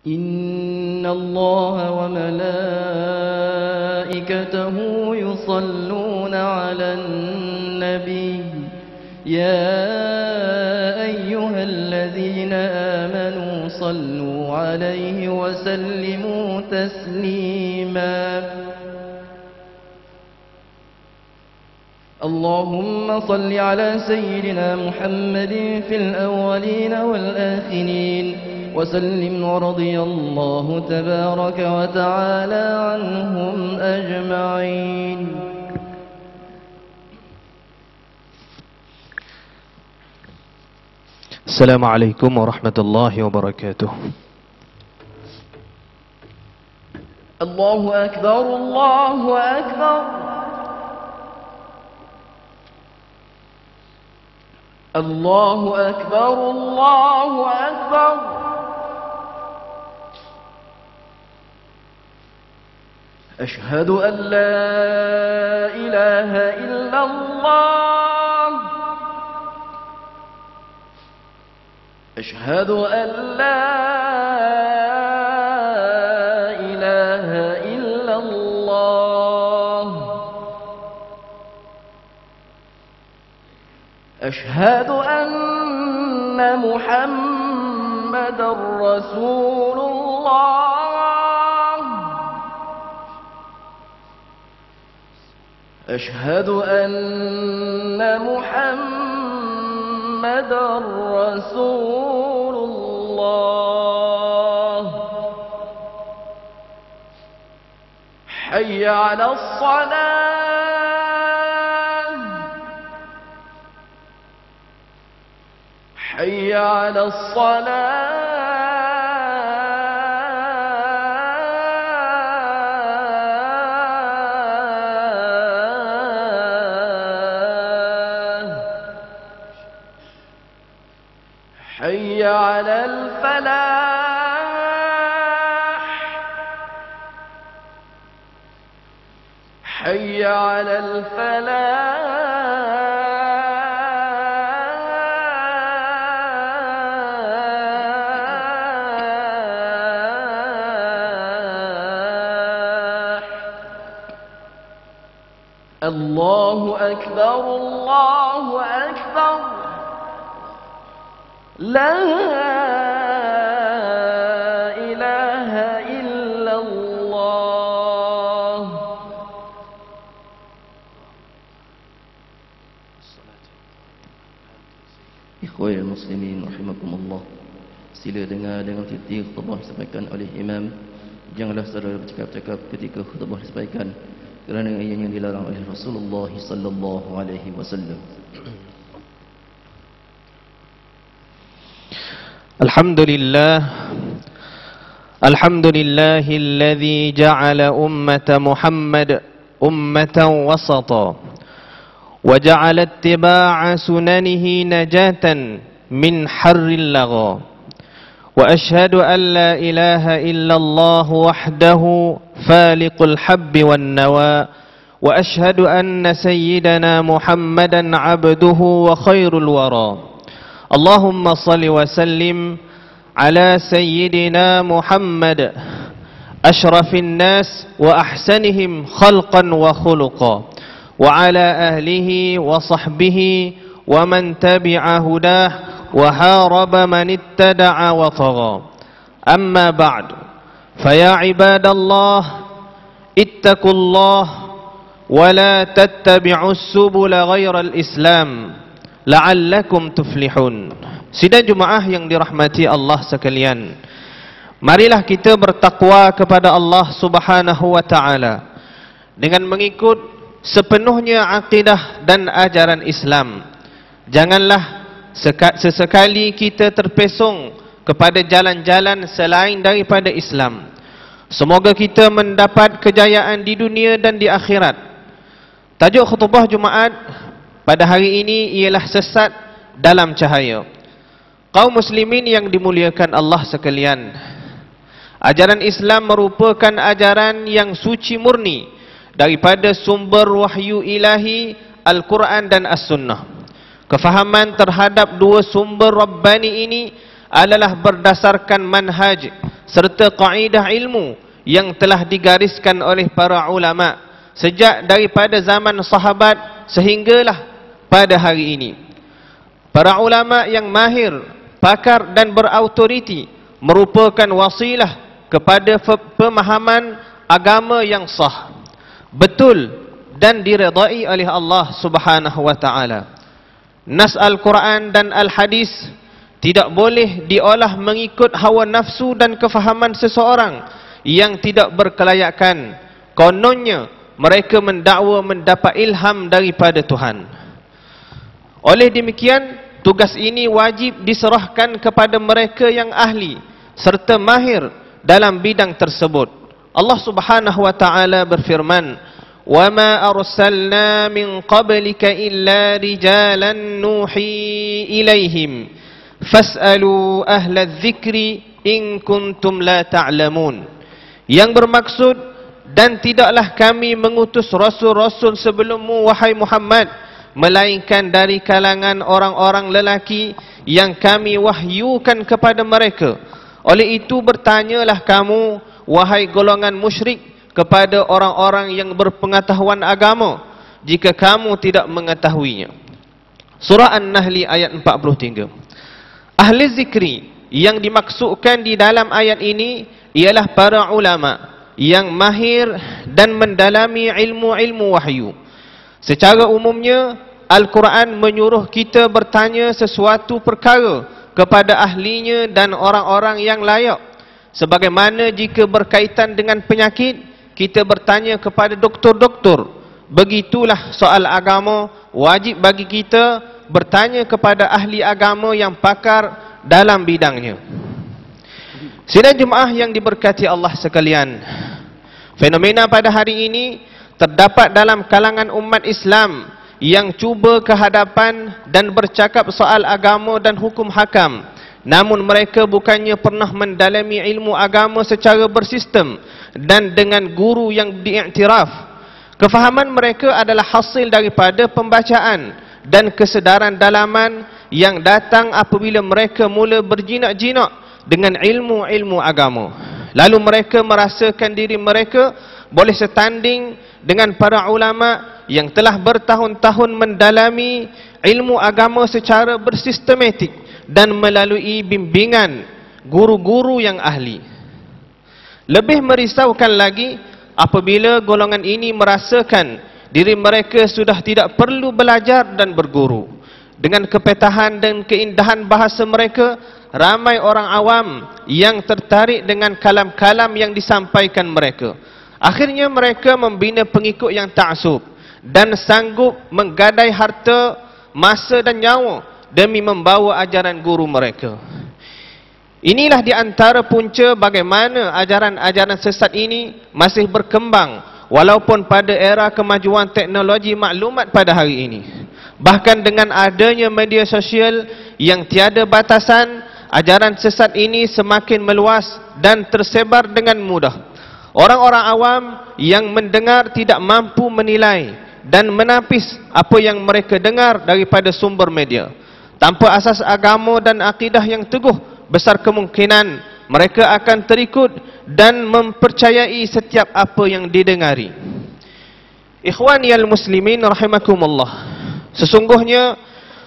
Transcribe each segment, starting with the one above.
إن الله وملائكته يصلون على النبي يا أيها الذين آمنوا صلوا عليه وسلموا تسليما اللهم صل على سيدنا محمد في الأولين والآخرين وسلم ورضي الله تبارك وتعالى عنهم أجمعين. السلام عليكم ورحمة الله وبركاته. الله أكبر الله أكبر الله أكبر الله أكبر أشهد أن لا إله إلا الله أشهد أن لا إله إلا الله أشهد أن محمدًا رسول الله أشهد أن محمدًا رسول الله حي على الصلاة حي على الصلاة حي على الفلاح حي على الفلاح الله أكبر الله أكبر لا إله إلا الله. Ikhwal muslimin rahimakumullah. Sila dengar dengan teliti khutbah disampaikan oleh imam. Janganlah saudara bercakap-cakap ketika khutbah disampaikan, kerana ianya dilarang oleh Rasulullah sallallahu alaihi wasallam. الحمد لله الذي جعل أمة محمد أمة وسطا وجعل اتباع سننه نجاة من حر اللغى وأشهد أن لا إله إلا الله وحده فالق الحب والنوى وأشهد أن سيدنا محمدا عبده وخير الورى اللهم صل وسلم على سيدنا محمد أشرف الناس وأحسنهم خلقا وخلقا وعلى أهله وصحبه ومن تبع هداه وحارب من اتدع وطغى أما بعد فيا عباد الله اتقوا الله ولا تتبعوا السبل غير الإسلام la'allakum tuflihun. Sidang jemaah yang dirahmati Allah sekalian, marilah kita bertakwa kepada Allah Subhanahu wa taala dengan mengikut sepenuhnya akidah dan ajaran Islam. Janganlah sesekali kita terpesong kepada jalan-jalan selain daripada Islam. Semoga kita mendapat kejayaan di dunia dan di akhirat. Tajuk khutbah Jumaat pada hari ini ialah sesat dalam cahaya. Kaum muslimin yang dimuliakan Allah sekalian, ajaran Islam merupakan ajaran yang suci murni daripada sumber wahyu ilahi Al-Quran dan As-Sunnah. Kefahaman terhadap dua sumber Rabbani ini adalah berdasarkan manhaj serta kaidah ilmu yang telah digariskan oleh para ulama sejak daripada zaman sahabat sehinggalah pada hari ini. Para ulama yang mahir, pakar dan berautoriti merupakan wasilah kepada pemahaman agama yang sah, betul dan diredai oleh Allah Subhanahu wa taala. Nas Al-Quran dan Al-Hadis tidak boleh diolah mengikut hawa nafsu dan kefahaman seseorang yang tidak berkelayakan. Kononnya mereka mendakwa mendapat ilham daripada Tuhan. Oleh demikian, tugas ini wajib diserahkan kepada mereka yang ahli serta mahir dalam bidang tersebut. Allah Subhanahu wa taala berfirman, "Wa ma arsalna min qablika illa rijalan nuhi ilaihim fas'alu ahla dzikri in kuntum la ta'lamun." Yang bermaksud, dan tidaklah kami mengutus rasul-rasul sebelummu wahai Muhammad, melainkan dari kalangan orang-orang lelaki yang kami wahyukan kepada mereka. Oleh itu bertanyalah kamu wahai golongan musyrik kepada orang-orang yang berpengetahuan agama jika kamu tidak mengetahuinya. Surah An-Nahl ayat 43. Ahli zikri yang dimaksudkan di dalam ayat ini ialah para ulama yang mahir dan mendalami ilmu-ilmu wahyu. Secara umumnya, Al-Quran menyuruh kita bertanya sesuatu perkara kepada ahlinya dan orang-orang yang layak. Sebagaimana jika berkaitan dengan penyakit, kita bertanya kepada doktor-doktor. Begitulah soal agama, wajib bagi kita bertanya kepada ahli agama yang pakar dalam bidangnya. Sidang jemaah yang diberkati Allah sekalian, fenomena pada hari ini terdapat dalam kalangan umat Islam yang cuba ke hadapan dan bercakap soal agama dan hukum hakam, namun mereka bukannya pernah mendalami ilmu agama secara bersistem dan dengan guru yang diiktiraf. Kefahaman mereka adalah hasil daripada pembacaan dan kesedaran dalaman yang datang apabila mereka mula berjinak-jinak dengan ilmu-ilmu agama. Lalu mereka merasakan diri mereka boleh setanding dengan para ulama yang telah bertahun-tahun mendalami ilmu agama secara bersistematik dan melalui bimbingan guru-guru yang ahli. Lebih merisaukan lagi apabila golongan ini merasakan diri mereka sudah tidak perlu belajar dan berguru. Dengan kepetahan dan keindahan bahasa mereka, ramai orang awam yang tertarik dengan kalam-kalam yang disampaikan mereka. Akhirnya mereka membina pengikut yang ta'asub dan sanggup menggadai harta, masa dan nyawa demi membawa ajaran guru mereka. Inilah di antara punca bagaimana ajaran-ajaran sesat ini masih berkembang walaupun pada era kemajuan teknologi maklumat pada hari ini. Bahkan dengan adanya media sosial yang tiada batasan, ajaran sesat ini semakin meluas dan tersebar dengan mudah. Orang-orang awam yang mendengar tidak mampu menilai dan menapis apa yang mereka dengar daripada sumber media. Tanpa asas agama dan akidah yang teguh, besar kemungkinan mereka akan terikut dan mempercayai setiap apa yang didengari. Ikhwaniyal muslimin rahimakumullah. Sesungguhnya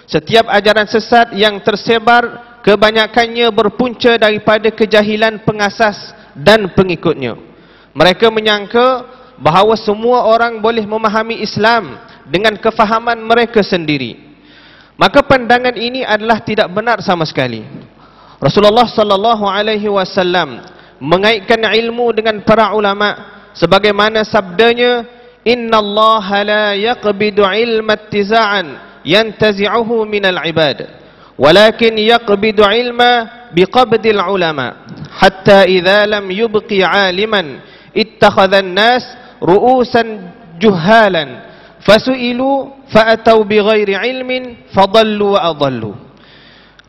setiap ajaran sesat yang tersebar kebanyakannya berpunca daripada kejahilan pengasas dan pengikutnya. Mereka menyangka bahawa semua orang boleh memahami Islam dengan kefahaman mereka sendiri. Maka pandangan ini adalah tidak benar sama sekali. Rasulullah sallallahu alaihi wasallam mengaitkan ilmu dengan para ulama sebagaimana sabdanya, "Innallaha la yaqbidu ilma ittiza'an yantazi'uhu minal ibad, walakin yaqbidu ilma biqabdil ulama, hatta idza lam yubqi 'aliman ittakhadha an-nas ru'usan juhalan fasu'ilu fa'atau bighairi ilmin fadallu wa adallu."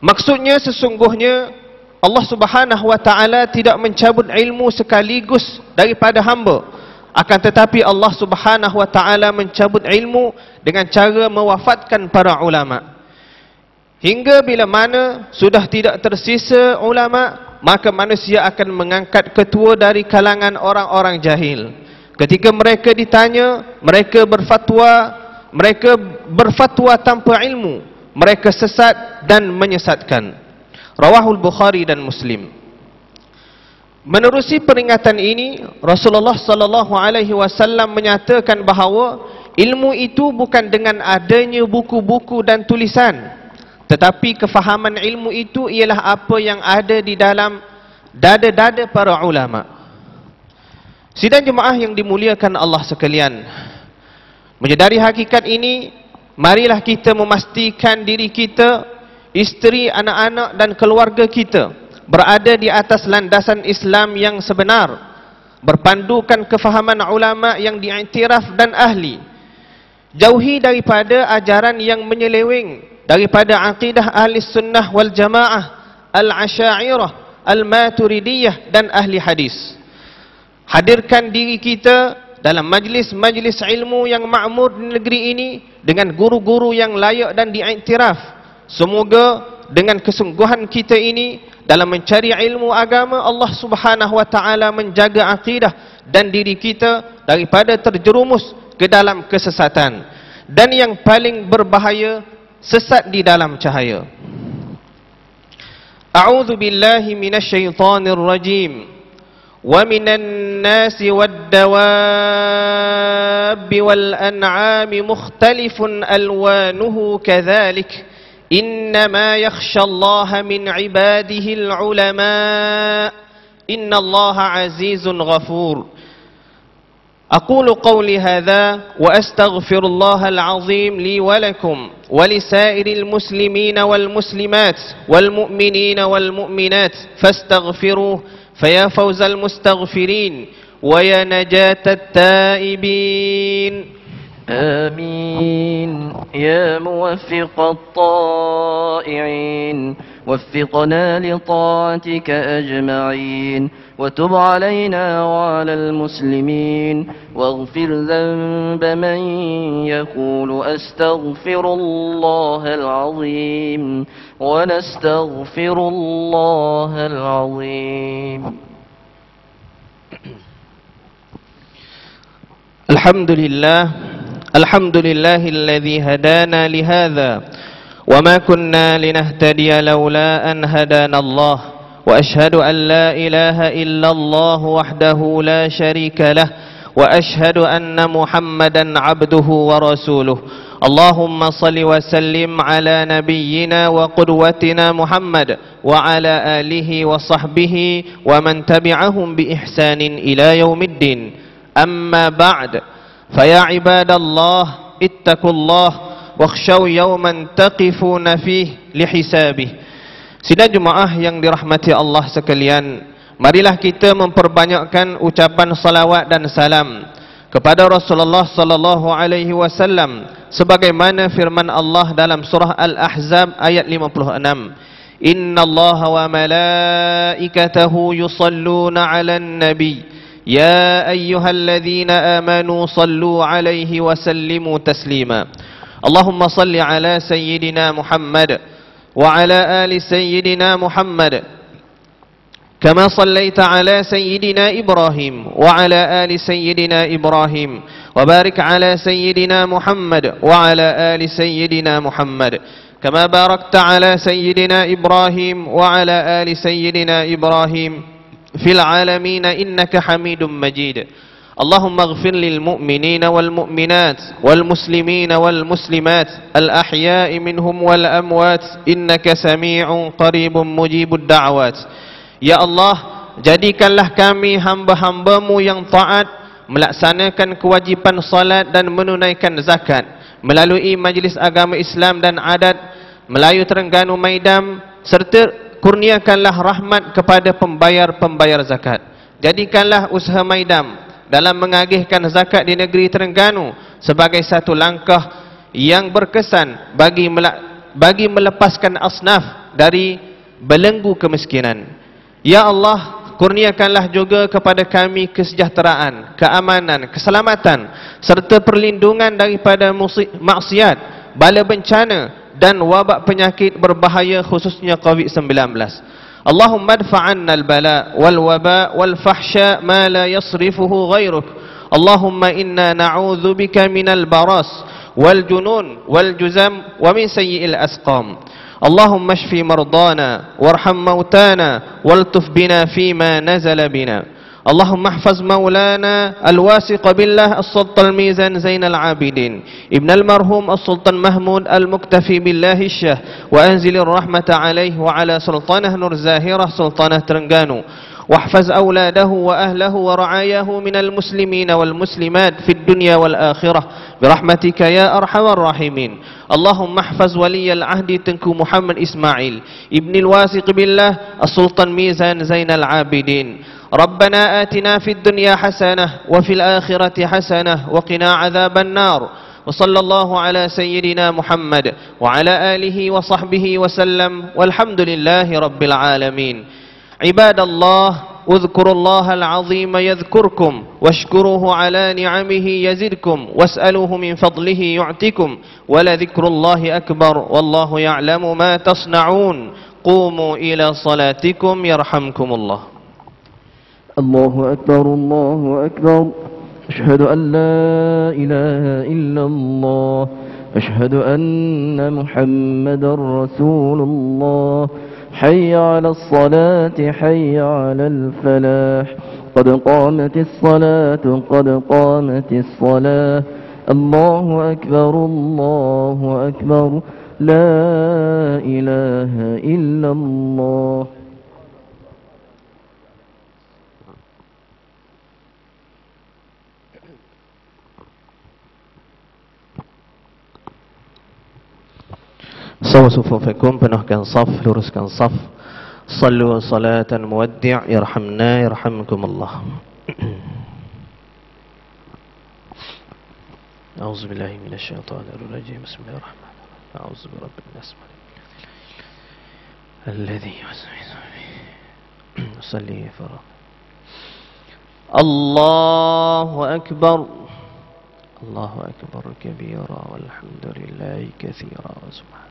Maksudnya sesungguhnya Allah Subhanahu wa taala tidak mencabut ilmu sekaligus daripada hamba, akan tetapi Allah Subhanahu wa taala mencabut ilmu dengan cara mewafatkan para ulama. Hingga bila mana sudah tidak tersisa ulama, maka manusia akan mengangkat ketua dari kalangan orang-orang jahil. Ketika mereka ditanya, mereka berfatwa tanpa ilmu, mereka sesat dan menyesatkan. Rawahul Bukhari dan Muslim. Menerusi peringatan ini, Rasulullah sallallahu alaihi wasallam menyatakan bahawa ilmu itu bukan dengan adanya buku-buku dan tulisan, tetapi kefahaman ilmu itu ialah apa yang ada di dalam dada-dada para ulama. Sidang jemaah yang dimuliakan Allah sekalian, menyedari hakikat ini, marilah kita memastikan diri kita, isteri, anak-anak dan keluarga kita berada di atas landasan Islam yang sebenar, berpandukan kefahaman ulama yang diiktiraf dan ahli. Jauhi daripada ajaran yang menyeleweng daripada akidah ahli sunnah wal jamaah, al-asyairah, al-maturidiyah dan ahli hadis. Hadirkan diri kita dalam majlis-majlis ilmu yang makmur di negeri ini dengan guru-guru yang layak dan diiktiraf. Semoga dengan kesungguhan kita ini dalam mencari ilmu agama, Allah Subhanahu wa taala menjaga akidah dan diri kita daripada terjerumus ke dalam kesesatan, dan yang paling berbahaya, sesat di dalam cahaya. A'udzu billahi minasyaitonir rajim. Wa minan nasi wad-dawabi wal an'ami mukhtalifun alwanuhu kadzalik. Innama yakhshallaha min ibadihi al-ulama. Innallaha azizun ghafur. أقول قولي هذا وأستغفر الله العظيم لي ولكم ولسائر المسلمين والمسلمات والمؤمنين والمؤمنات فاستغفروه فيا فوز المستغفرين ويا نجاة التائبين. آمين يا موفق الطائعين، وفقنا لطاعتك أجمعين، وتب علينا وعلى المسلمين، واغفر ذنب من يقول أستغفر الله العظيم ونستغفر الله العظيم. الحمد لله الذي هدانا لهذا وما كنا لنهتدي لولا أن هدانا الله، وأشهد أن لا إله إلا الله وحده لا شريك له، وأشهد أن محمدا عبده ورسوله. اللهم صل وسلم على نبينا وقدوتنا محمد وعلى آله وصحبه ومن تبعهم بإحسان إلى يوم الدين. أما بعد، فيا عباد الله اتقوا الله واخشوا يوما تقفون فيه لحسابه. Sidang jemaah yang dirahmati Allah sekalian, marilah kita memperbanyakkan ucapan salawat dan salam kepada Rasulullah sallallahu alaihi wasallam sebagaimana firman Allah dalam surah Al-Ahzab ayat 56. Innallaha wa malaikatahu yusalluna 'alan nabi ya ayyuhalladzina amanu sallu 'alaihi wa sallimu taslima. Allahumma salli 'ala sayyidina Muhammad وعلى آل سيدنا محمد كما صليت على سيدنا إبراهيم وعلى آل سيدنا إبراهيم وبارك على سيدنا محمد وعلى آل سيدنا محمد كما باركت على سيدنا إبراهيم وعلى آل سيدنا إبراهيم في العالمين إنك حميد مجيد. اللهم اغفر للمؤمنين والمؤمنات والمسلمين والمسلمات الأحياء منهم والأموات إنك سميع قريب مجيب الدعوات. Ya Allah, jadikanlah kami hamba-hambamu yang taat, melaksanakan kewajipan salat dan menunaikan zakat melalui majlis agama Islam dan adat Melayu Terengganu Maidam, serta kurniakanlah rahmat kepada pembayar-pembayar zakat. Jadikanlah usaha Maidam dalam mengagihkan zakat di negeri Terengganu sebagai satu langkah yang berkesan bagi melepaskan asnaf dari belenggu kemiskinan. Ya Allah, kurniakanlah juga kepada kami kesejahteraan, keamanan, keselamatan serta perlindungan daripada maksiat, bala bencana dan wabak penyakit berbahaya khususnya COVID-19. اللهم ادفع عنا البلاء والوباء والفحشاء ما لا يصرفه غيرك. اللهم إنا نعوذ بك من البراس والجنون والجزام ومن سيء الأسقام. اللهم اشف مرضانا وارحم موتانا والطف بنا فيما نزل بنا. اللهم احفظ مولانا الواثق بالله السلطان الميزان زين العابدين ابن المرحوم السلطان محمود المكتفي بالله الشه، وأنزل الرحمة عليه وعلى سلطانه نور زاهرة سلطانه ترنغانو، واحفظ أولاده وأهله ورعاياه من المسلمين والمسلمات في الدنيا والآخرة برحمتك يا أرحم الراحمين. اللهم احفظ ولي العهد تنكو محمد إسماعيل ابن الواثق بالله السلطان ميزان زين العابدين. ربنا آتنا في الدنيا حسنة وفي الآخرة حسنة وقنا عذاب النار. وصلى الله على سيدنا محمد وعلى آله وصحبه وسلم والحمد لله رب العالمين. عباد الله، اذكروا الله العظيم يذكركم واشكروه على نعمه يزدكم واسألوه من فضله يعطكم ولذكر الله أكبر والله يعلم ما تصنعون. قوموا إلى صلاتكم يرحمكم الله. الله أكبر الله أكبر. أشهد أن لا إله إلا الله. أشهد أن محمد رسول الله. حي على الصلاة حي على الفلاح. قد قامت الصلاة قد قامت الصلاة. الله أكبر الله أكبر. لا إله إلا الله. Sawu sufufakum, penuhkan saf, luruskan saf. Sallu salatan muwaddi' yarhamna yarhamkumullah. A'udzu billahi minasy syaithanir rajim. Bismillahirrahmanirrahim. A'udzu birabbin nas. Alladzi yuwaswisu fi salli farah. Allahu akbar. Allahu akbar kabira walhamdulillahi katsira wa subhanallah.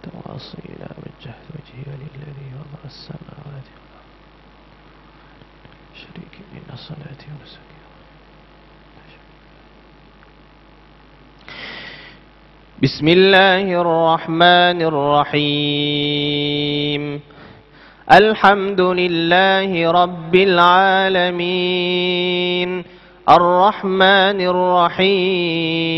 وأصيلا وجهت وجهي للذي وضع السماوات والأرض شريك من الصلاة ونسكي. بسم الله الرحمن الرحيم. الحمد لله رب العالمين الرحمن الرحيم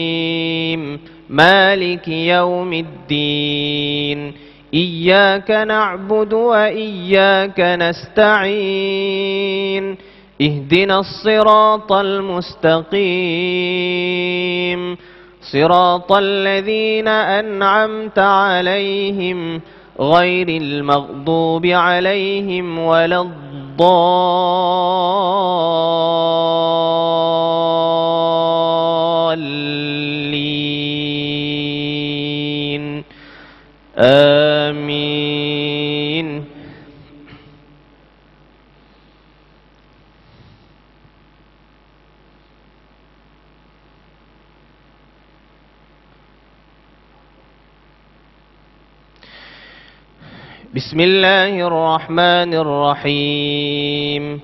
مالك يوم الدين. إياك نعبد وإياك نستعين. اهدنا الصراط المستقيم صراط الذين أنعمت عليهم غير المغضوب عليهم ولا الضالين. آمين. بسم الله الرحمن الرحيم.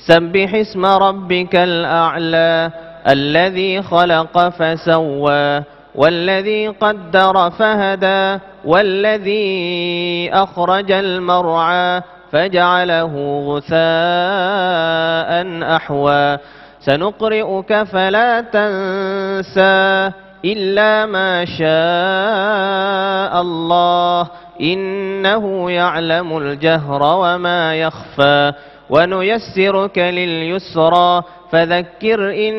سبح اسم ربك الأعلى الذي خلق فسوى والذي قدر فهدى والذي أخرج المرعى فجعله غثاء أحوى. سنقرئك فلا تنسى إلا ما شاء الله إنه يعلم الجهر وما يخفى. ونيسرك لليسرى فذكر إن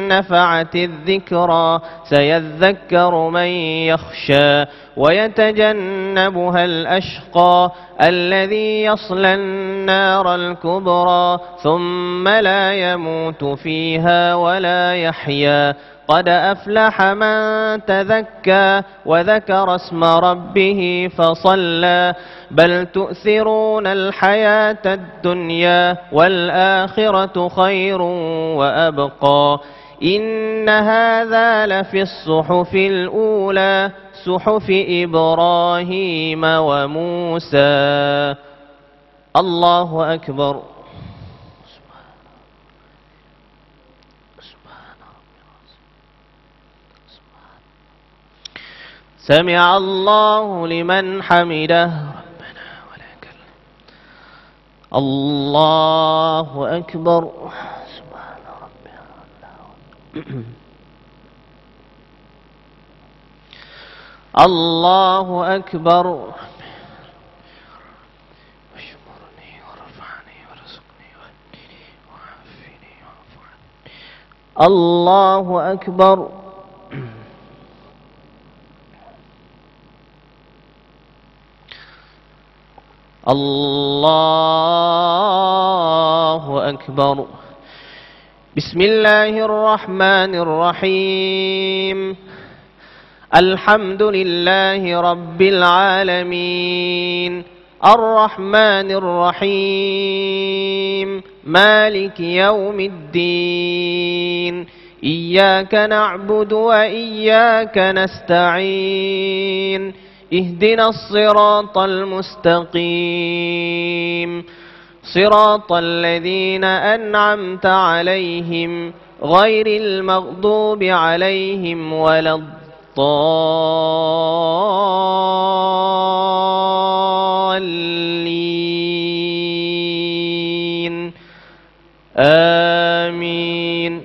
نفعت الذكرى. سيذكر من يخشى ويتجنبها الأشقى الذي يصلى النار الكبرى ثم لا يموت فيها ولا يحيا. قد أفلح من تذكى وذكر اسم ربه فصلى. بل تؤثرون الحياة الدنيا والآخرة خير وأبقى. إن هذا لفي الصحف الأولى صحف إبراهيم وموسى. الله أكبر. سمع الله لمن حمده ربنا ولك الحمد. الله أكبر. سبحان ربنا. الله أكبر. واشكرني ورفعني ورزقني واهدني وعافني واعف عني. الله أكبر. الله أكبر. بسم الله الرحمن الرحيم. الحمد لله رب العالمين الرحمن الرحيم مالك يوم الدين إياك نعبد وإياك نستعين اهدنا الصراط المستقيم صراط الذين أنعمت عليهم غير المغضوب عليهم ولا الضالين آمين.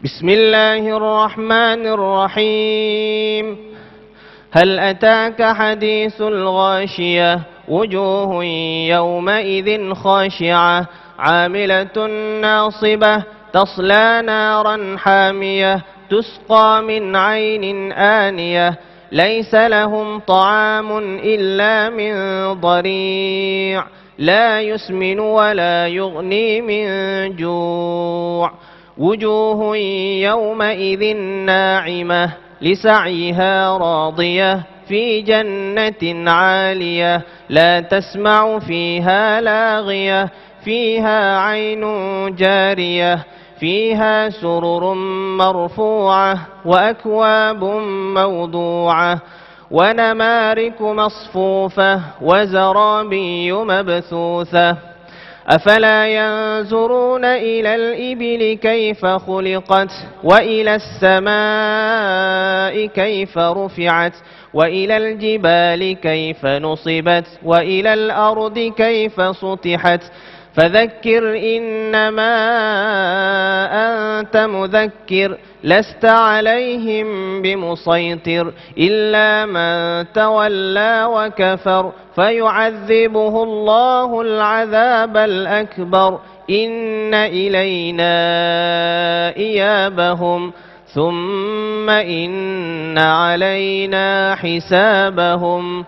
بسم الله الرحمن الرحيم. هل أتاك حديث الغاشية وجوه يومئذ خاشعة عاملة ناصبة تصلى نارا حامية تسقى من عين آنية ليس لهم طعام إلا من ضريع لا يسمن ولا يغني من جوع وجوه يومئذ ناعمة لسعيها راضية في جنة عالية لا تسمع فيها لاغية فيها عين جارية فيها سرر مرفوعة وأكواب موضوعة ونمارك مصفوفة وزرابي مبثوثة أفلا ينظرون إلى الإبل كيف خلقت وإلى السماء كيف رفعت وإلى الجبال كيف نصبت وإلى الأرض كيف سطحت فذكر إنما أنت مذكر لست عليهم بمسيطر إلا من تولى وكفر فيعذبه الله العذاب الأكبر إن إلينا إيابهم ثم إن علينا حسابهم.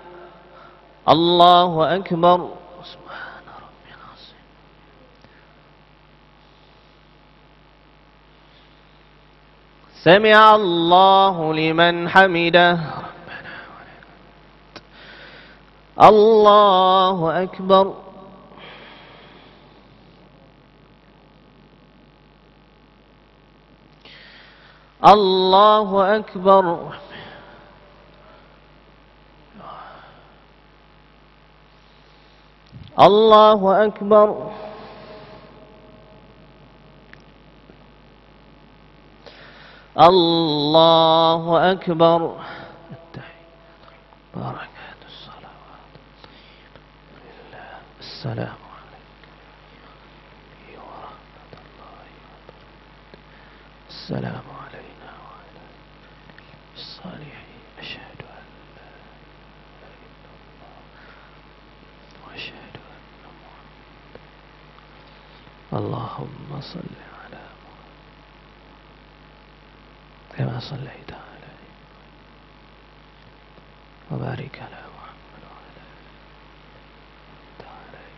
الله أكبر. سمع الله لمن حمده الله أكبر. الله أكبر. الله أكبر. الله أكبر. بركات الصلوات لله. السلام عليكم ورحمة الله وبركاته. السلام علينا وعلى الصالحين. أشهد أن لا إله إلا الله وأشهد أن محمدا. اللهم صل على كما صليت على وبارك على محمد وعلى آله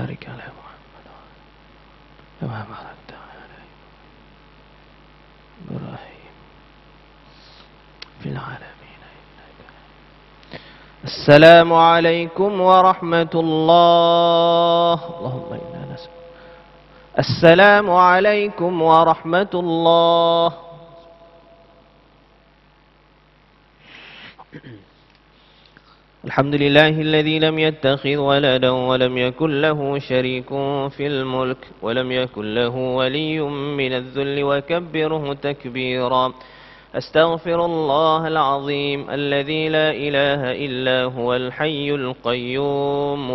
وبارك على محمد كما باركت على إبراهيم في العالمين إنك. السلام عليكم ورحمة الله. اللهم إنا نسأل. السلام عليكم ورحمة الله. الحمد لله الذي لم يتخذ ولدا ولم يكن له شريك في الملك ولم يكن له ولي من الذل وكبره تكبيرا. أستغفر الله العظيم الذي لا إله إلا هو الحي القيوم